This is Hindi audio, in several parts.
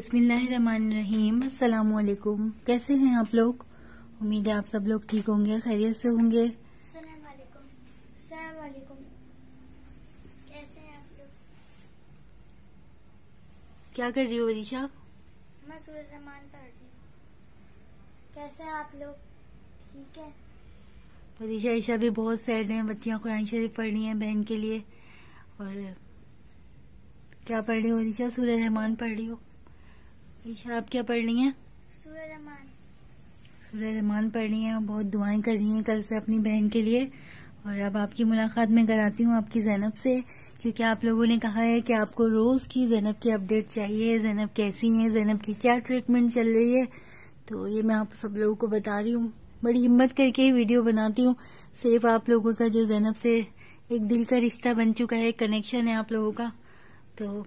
बिस्मिल्लाहिर्रहमानिर्रहीम। अस्सलामुअलैकुम। कैसे हैं आप लोग? उम्मीद है आप सब लोग ठीक होंगे, खैरियत से होंगे। अस्सलामुअलैकुम। कैसे हैं आप लोग? क्या कर रही हो वरीशा? मैं सूरज रहमान पढ़ रही हूँ। कैसे हैं आप लोग? ठीक है। वरीशा ईशा भी बहुत सैड हैं। बच्चियां कुरान शरीफ पढ़ रही हैं बहन के लिए। और क्या पढ़ रही हो वरीशा? सूरज रहमान पढ़ रही हो। ईशा आप क्या पढ़ रही हैं? सूरज रहमान। सूरज रहमान पढ़ रही हैं। बहुत दुआएं कर रही हैं कल से अपनी बहन के लिए। और अब आपकी मुलाकात मैं कराती हूँ आपकी ज़ैनब से, क्योंकि आप लोगों ने कहा है कि आपको रोज की ज़ैनब की अपडेट चाहिए। ज़ैनब कैसी है, ज़ैनब की क्या ट्रीटमेंट चल रही है, तो ये मैं आप सब लोगों को बता रही हूँ। बड़ी हिम्मत करके ही वीडियो बनाती हूँ। सिर्फ आप लोगों का जो ज़ैनब से एक दिल का रिश्ता बन चुका है, कनेक्शन है आप लोगों का, तो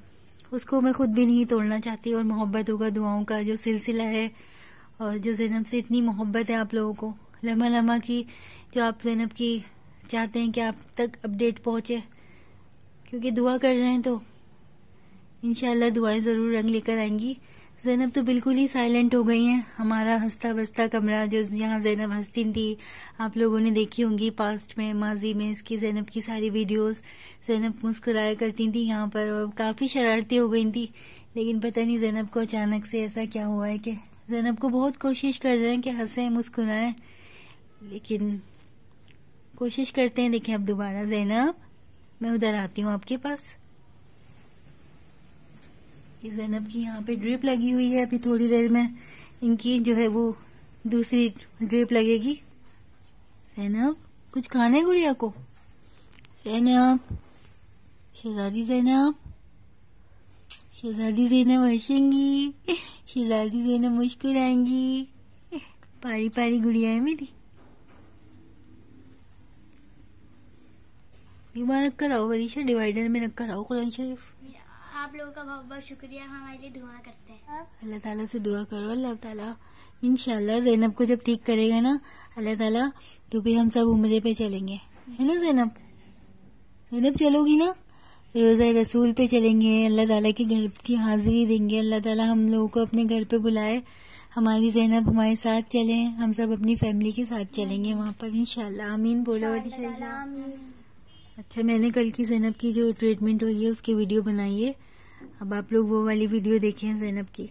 उसको मैं खुद भी नहीं तोड़ना चाहती। और मोहब्बतों का, दुआओं का जो सिलसिला है, और जो ज़ैनब से इतनी मोहब्बत है आप लोगों को, लम्हा लम्हा की, जो आप ज़ैनब की चाहते हैं कि आप तक अपडेट पहुंचे, क्योंकि दुआ कर रहे हैं तो इंशाल्लाह दुआएं ज़रूर रंग लेकर आएंगी। ज़ैनब तो बिल्कुल ही साइलेंट हो गई हैं। हमारा हंसता बसता कमरा, जो यहाँ ज़ैनब हंसती थी, आप लोगों ने देखी होंगी पास्ट में, माजी में इसकी ज़ैनब की सारी वीडियोस। ज़ैनब मुस्कुराया करती थी यहाँ पर और काफ़ी शरारती हो गई थी। लेकिन पता नहीं ज़ैनब को अचानक से ऐसा क्या हुआ है कि ज़ैनब को बहुत कोशिश कर रहे हैं कि हंसें मुस्कुराएं, लेकिन कोशिश करते हैं। देखें अब दोबारा ज़ैनब, मैं उधर आती हूँ आपके पास। ये ज़ैनब की यहाँ पे ड्रिप लगी हुई है। अभी थोड़ी देर में इनकी जो है वो दूसरी ड्रिप लगेगी। ज़ैनब कुछ खाना है गुड़िया को? ज़ैनब, शहजादी ज़ैनब, शहजादी ज़ैनब हंसेंगी, शहजादी ज़ैनब मुस्कुराएंगी। पारी पारी गुड़िया है मेरी। बीमार रख कर आओ वरीशा, डिवाइडर में रख कर आओ कुरान शरीफ। आप लोगों का बहुत बहुत शुक्रिया, हमारे लिए दुआ करते हैं। अल्लाह ताला से दुआ करो, अल्लाह ताला इंशाल्लाह ज़ैनब को जब ठीक करेगा ना अल्लाह ताला, तो भी हम सब उम्रे पे चलेंगे, है ना ज़ैनब? ज़ैनब चलोगी ना? रोज़ा रसूल पे चलेंगे, अल्लाह ताला के घर की हाजिरी देंगे। अल्लाह ताला हम लोगों को अपने घर पे बुलाए, हमारी ज़ैनब हमारे साथ चले, हम सब अपनी फैमिली के साथ चलेंगे वहाँ पर इंशाल्लाह। आमीन बोलो। अच्छा, मैंने कल की ज़ैनब की जो ट्रीटमेंट हुई है उसकी वीडियो बनाई है। अब आप लोग वो वाली वीडियो देखें ज़ैनब की।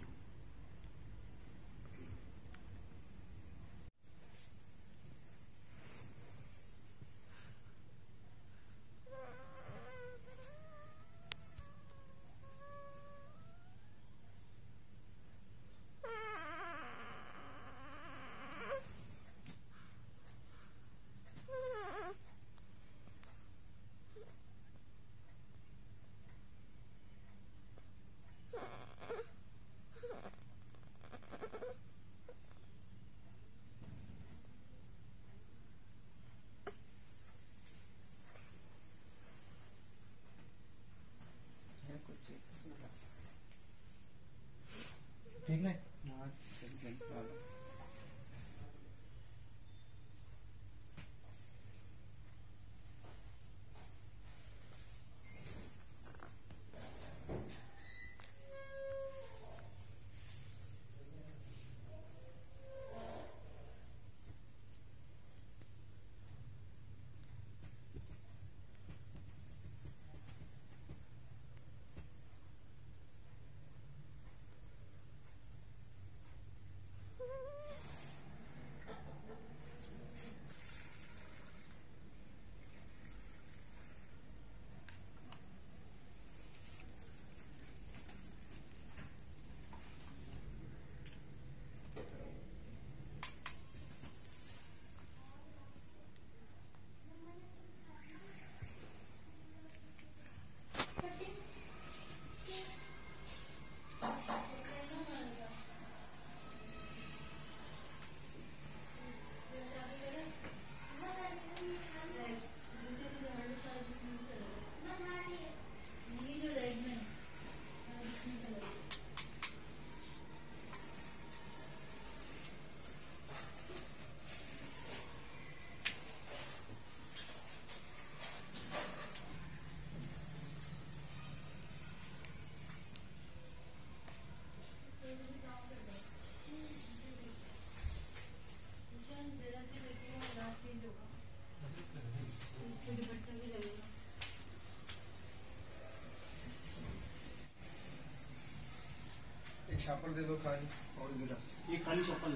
शापर दे दो खाली और गिलास, ये खाली चप्पल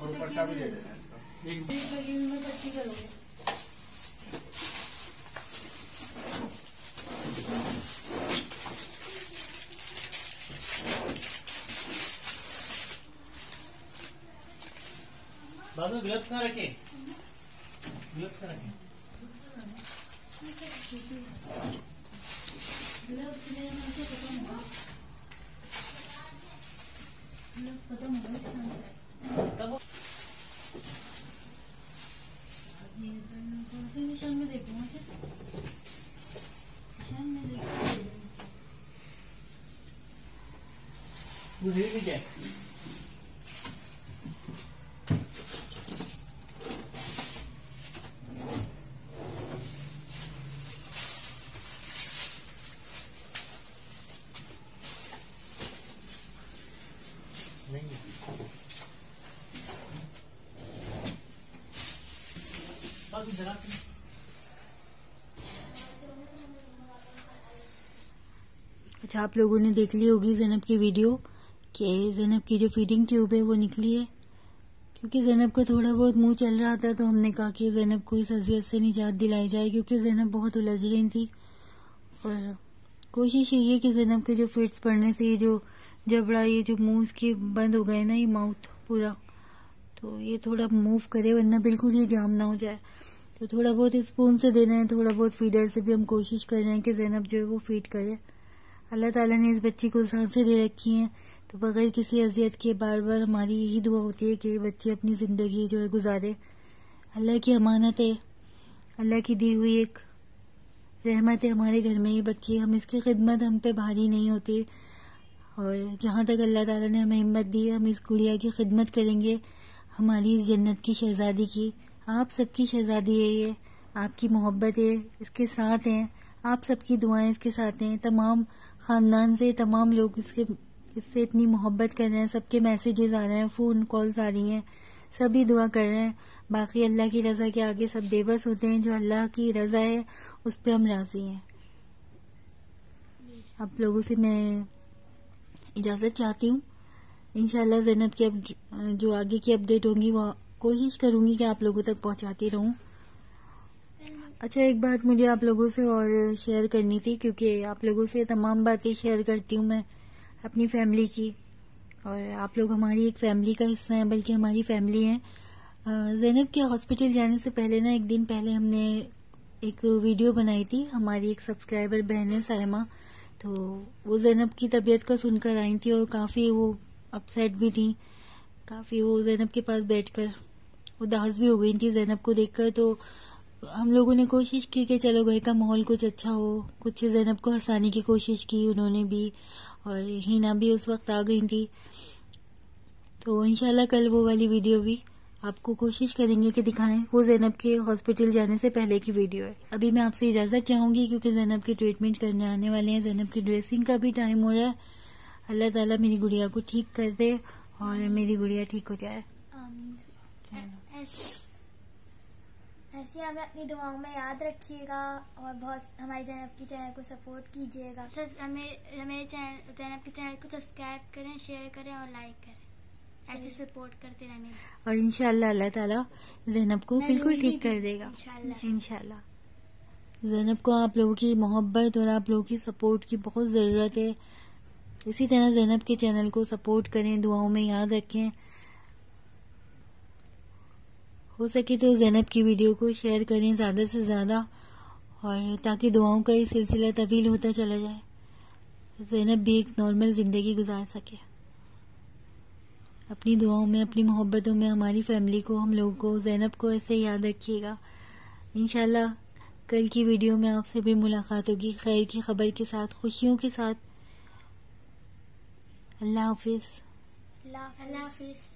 और पट्टा भी दे देना इसका। एक में पट्टी करोगे। बाद में ग्लव्स कहाँ रखे? ग्लव्स कहाँ रखे? तब निशान में देखूंगा, निशान में देखूंगा। मुझे भी क्या? नहीं अच्छा, आप लोगों ने देख ली होगी ज़ैनब की वीडियो कि ज़ैनब की जो फीडिंग ट्यूब है वो निकली है। क्योंकि ज़ैनब का थोड़ा बहुत मुंह चल रहा था तो हमने कहा कि ज़ैनब को इस अजियत से निजात दिलाई जाए, क्योंकि ज़ैनब बहुत उलझ रही थी। और कोशिश यही है कि ज़ैनब के जो फिट्स पड़ने से ये जो जबड़ा, ये जो मुंह इसकी बंद हो गए ना, ये माउथ पूरा, तो ये थोड़ा मूव करे, वरना बिल्कुल ये जाम ना हो जाए। तो थोड़ा बहुत स्पून से दे रहे हैं, थोड़ा बहुत फीडर से भी हम कोशिश कर रहे हैं कि ज़ैनब जो है वो फीड करे। अल्लाह ताला ने इस बच्ची को सांसें दे रखी हैं, तो बगैर किसी अजियत के बार बार हमारी यही दुआ होती है कि बच्ची अपनी ज़िंदगी जो है गुजारे। अल्लाह की अमानत है, अल्लाह की दी हुई एक रहमत है हमारे घर में ये बच्ची। हम इसकी खिदमत हम पे भारी नहीं होती, और जहाँ तक अल्लाह ताला ने हमें हिम्मत दी है हम इस गुड़िया की खिदमत करेंगे, हमारी इस जन्नत की शहजादी की। आप सबकी शहजादी है ये, आपकी मोहब्बत है इसके साथ हैं, आप सबकी दुआएं इसके साथ हैं। तमाम खानदान से तमाम लोग इससे इतनी मोहब्बत कर रहे हैं, सबके मैसेजेस आ रहे हैं, फ़ोन कॉल्स आ रही हैं, सभी दुआ कर रहे हैं। बाकी अल्लाह की रज़ा के आगे सब बेबस होते हैं, जो अल्लाह की रज़ा है उस पर हम राज़ी हैं। आप लोगों से मैं इजाज़त चाहती हूँ। इंशाल्लाह ज़ैनब की अब जो आगे की अपडेट होंगी वो कोशिश करूँगी कि आप लोगों तक पहुँचाती रहूँ। अच्छा, एक बात मुझे आप लोगों से और शेयर करनी थी, क्योंकि आप लोगों से तमाम बातें शेयर करती हूँ मैं अपनी फैमिली की, और आप लोग हमारी एक फैमिली का हिस्सा हैं, बल्कि हमारी फैमिली है। ज़ैनब के हॉस्पिटल जाने से पहले ना, एक दिन पहले हमने एक वीडियो बनाई थी, हमारी एक सब्सक्राइबर बहन है साइमा, तो वो ज़ैनब की तबीयत का सुनकर आई थी और काफ़ी वो अपसेट भी थी, काफ़ी वो ज़ैनब के पास बैठकर उदास भी हो गई थी ज़ैनब को देखकर। तो हम लोगों ने कोशिश की कि चलो घर का माहौल कुछ अच्छा हो, कुछ ज़ैनब को हंसाने की कोशिश की उन्होंने भी, और हिना भी उस वक्त आ गई थी। तो इंशाल्लाह कल वो वाली वीडियो भी आपको कोशिश करेंगे कि दिखाएं, वो ज़ैनब के हॉस्पिटल जाने से पहले की वीडियो है। अभी मैं आपसे इजाज़त चाहूँगी क्योंकि ज़ैनब की ट्रीटमेंट करने आने वाले हैं, ज़ैनब की ड्रेसिंग का भी टाइम हो रहा है। अल्लाह ताला मेरी गुड़िया को ठीक कर दे और मेरी गुड़िया ठीक हो जाए। ऐसे हमें अपनी दुआओं में याद रखिएगा और बहुत हमारे ज़ैनब की चैनल को सपोर्ट कीजिएगा। सब हमें ज़ैनब के चैनल को सब्सक्राइब करें, शेयर करें और लाइक करें, ऐसे सपोर्ट करते रहने। और इंशाल्लाह अल्लाह ताला ज़ैनब को बिल्कुल ठीक कर देगा इंशाल्लाह। ज़ैनब को आप लोगों की मोहब्बत और आप लोगों की सपोर्ट की बहुत ज़रूरत है। इसी तरह ज़ैनब के चैनल को सपोर्ट करें, दुआओं में याद रखें। हो सके तो ज़ैनब की वीडियो को शेयर करें ज़्यादा से ज़्यादा, और ताकि दुआओं का ये सिलसिला तवील होता चला जाए, ज़ैनब भी एक नॉर्मल ज़िंदगी गुजार सके। अपनी दुआओं में, अपनी मोहब्बतों में हमारी फैमिली को, हम लोगों को, ज़ैनब को ऐसे याद रखिएगा। इंशाल्लाह कल की वीडियो में आपसे भी मुलाकात होगी खैर की खबर के साथ, खुशियों के साथ। अल्लाह हाफिज़। अल्लाह हाफिज़।